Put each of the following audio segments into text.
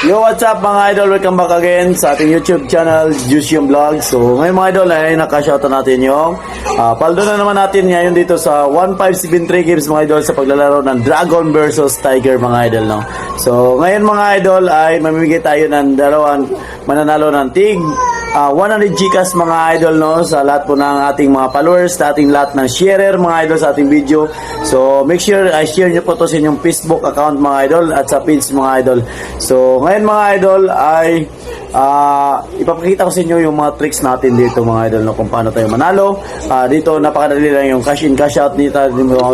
Yo, what's up mga idol? Welcome back again sa ating YouTube channel, Juicium Vlog. So, ngayon mga idol ay nakashoutout natin yung paldo na naman natin ngayon dito sa 1573 games mga idol sa paglalaro ng Dragon versus Tiger mga idol, no? So, ngayon mga idol ay mamimigay tayo ng dalawang mananalo ng tig 100 Gcash mga idol, no, sa lahat po ng ating mga followers, sa ating lahat ng sharer mga idol sa ating video. So make sure share nyo po to sa inyong Facebook account mga idol at sa page mga idol. So ngayon mga idol ay ipapakita ko sa inyo yung mga tricks natin dito mga idol, no, kung paano tayo manalo. Dito napakadali lang yung cash in cash out dito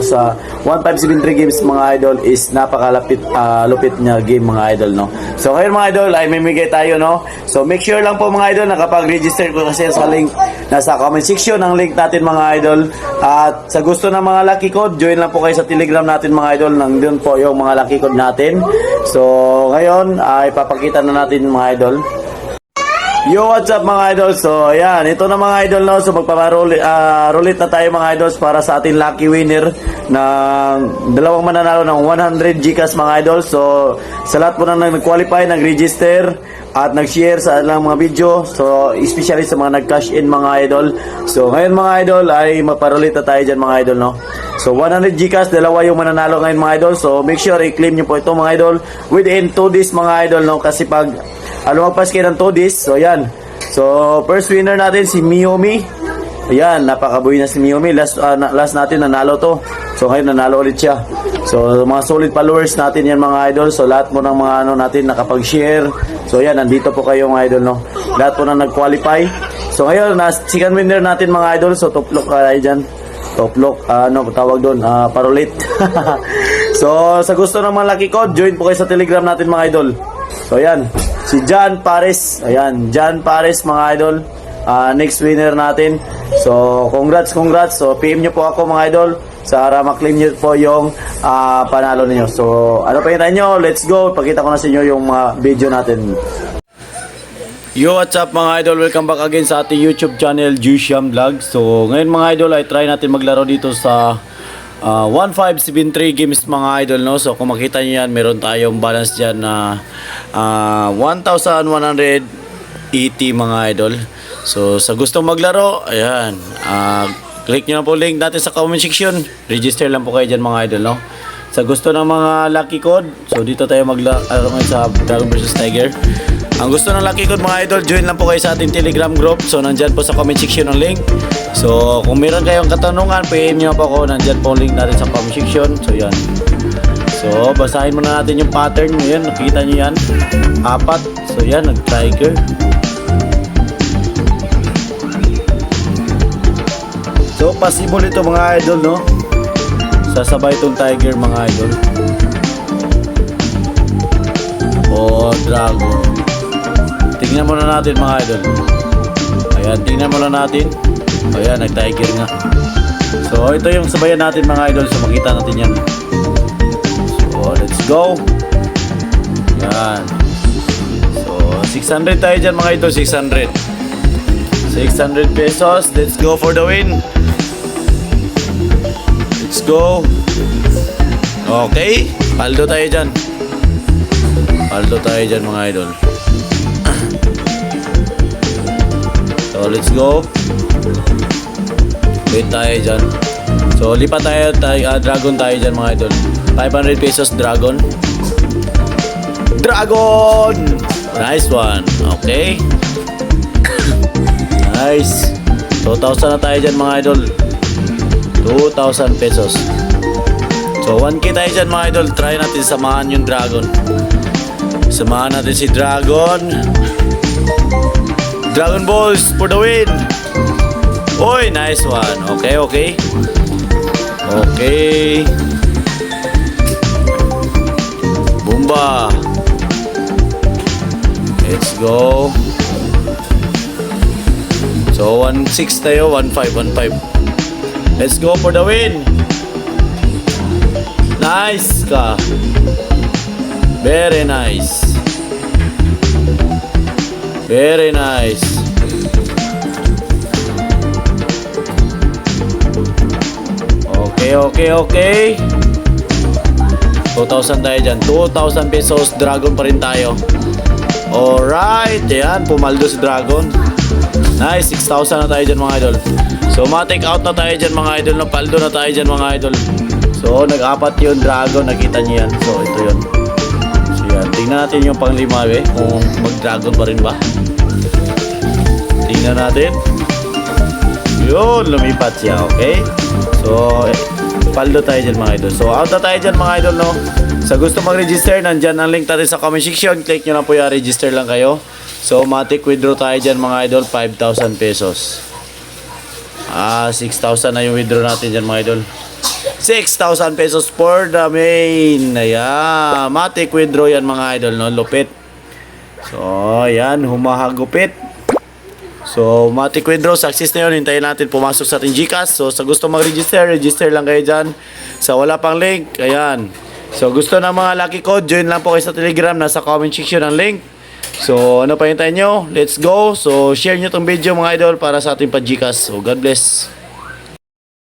sa 1573 games mga idol, is napakalapit lupit niya game mga idol, no. So ngayon mga idol ay mamimigay tayo, no. So make sure lang po mga idol nakapag-register ko kasi sa link nasa comment section ang link natin mga idol. At sa gusto ng mga lucky code, join lang po kayo sa Telegram natin mga idol, nandun po yung mga lucky code natin. So ngayon ay papakita na natin mga idol. Yo, what's up mga idol? So ayan, ito na mga idol, no. So magpaparoulette na tayo mga idols para sa ating lucky winner ng dalawang mananalo ng 100 Gcash mga idol. So sa lahat po na nag-qualify, nag-register at nag-share sa alang mga video, so especially sa mga nag-cash in mga idol. So ngayon mga idol ay maparoulette na tayo dyan mga idol, no. So 100 Gcash, dalawa yung mananalo ngayon mga idol. So make sure i-claim nyo po ito mga idol within 2 days mga idol, no, kasi pag lumagpas kayo ng 2 days, so yan. So first winner natin si Miyomi. Ayan, napakabuhay na si Miyomi. Last natin nanalo to. So ngayon nanalo ulit siya. So mga solid followers natin yan mga idol. So lahat mo ng mga ano natin nakapag-share. So yan, nandito po kayo mga idol, no. Lahat po na nag-qualify. So ngayon, second winner natin mga idol. So top lock dyan. Top lock, ano tawag doon? Paroulette. So sa gusto ng mga lucky code, join po kayo sa Telegram natin mga idol. So yan, si John Pares. Ayan, John Pares mga idol. Next winner natin. So congrats. So PM nyo po ako mga idol para maklaim nyo po yung panalo niyo. So ano pa hintayin nyo? Let's go. Pakita ko na sa inyo yung mga video natin. Yo, what's up mga idol? Welcome back again sa ating YouTube channel, Juicium Vlog. So ngayon mga idol ay try natin maglaro dito sa 1573 games mga idol, no. So kung makita nyo yan, meron tayong balance dyan na 1,180 mga idol. So sa gustong maglaro, ayan, click nyo na po link natin sa comment section. Register lang po kayo dyan mga idol, no. Sa gusto ng mga lucky code, so dito tayo maglaro ngayon sa Dragon vs Tiger. Ang gusto ng lucky code mga idol, join lang po kayo sa ating Telegram group. So nandyan po sa comment section ang link. So kung meron kayong katanungan, PM nyo po ako, nandyan po ang link natin sa comment section. So yan. So basahin muna natin yung pattern. Yan, nakikita nyo yan, 4. So yan, nag-tiger. So possible ito mga idol, no. Sasabay itong tiger mga idol. O dragon. Tingnan muna natin mga idol. Ayan, tingnan muna natin. Ayan, nag-tiger nga. So ito yung sabayan natin mga idol. So makita natin yan. So let's go. Ayan. So 600 tayo dyan mga idol. 600 pesos. Let's go for the win. Let's go. Okay, paldo tayo dyan. Paldo tayo dyan mga idol. So let's go. Wait tayo dyan. So lipat tayo, dragon tayo dyan mga idol. 500 pesos dragon. Dragon! Nice one. Okay. Nice. 2,000 na tayo dyan mga idol. 2,000 pesos. So 1K tayo dyan mga idol. Try natin samahan yung dragon. Samahan natin si dragon. Dragon balls for the win. Oy, nice one. Okay. Boomba. Let's go. So 1.6 tayo, 1.5. Let's go for the win. Nice ka. Very nice. Very nice. Okay. 2,000 tayo dyan. 2,000 pesos. Dragon pa rin tayo. Alright. Ayan. Pumaldo si Dragon. Nice. 6,000 na tayo dyan mga idol. So ma-take out na tayo dyan mga idol. Napaldo na tayo dyan mga idol. So nag-apat yung Dragon. Nakita niyo yan. So ito yun. So yan. Tingnan natin yung pang-lima kung mag-Dragon pa rin ba. Tingnan natin. Yun. Lumipat siya. Okay. So paldo tayo dyan mga idol. So out na tayo dyan mga idol, no. Sa gusto mag-register, nandyan ang link natin sa comment section. Click nyo lang po yung register lang kayo. So matik withdraw tayo dyan mga idol. 5,000 pesos. 6,000 na yung withdraw natin dyan mga idol. 6,000 pesos for the main. Ayan. Matik withdraw yan mga idol, no. Lupit. So ayan. Humahagupit. So, matik withdraw, success na yun. Hintayin natin pumasok sa ating GCash. So, sa gusto mag-register, register lang kayo dyan. Sa wala pang link, ayan. So, gusto ng mga lucky code, join lang po kayo sa Telegram. Nasa comment section ang link. So, ano pa hintayin nyo? Let's go. So, share nyo tong video mga idol para sa ating pag-GCash. So, God bless.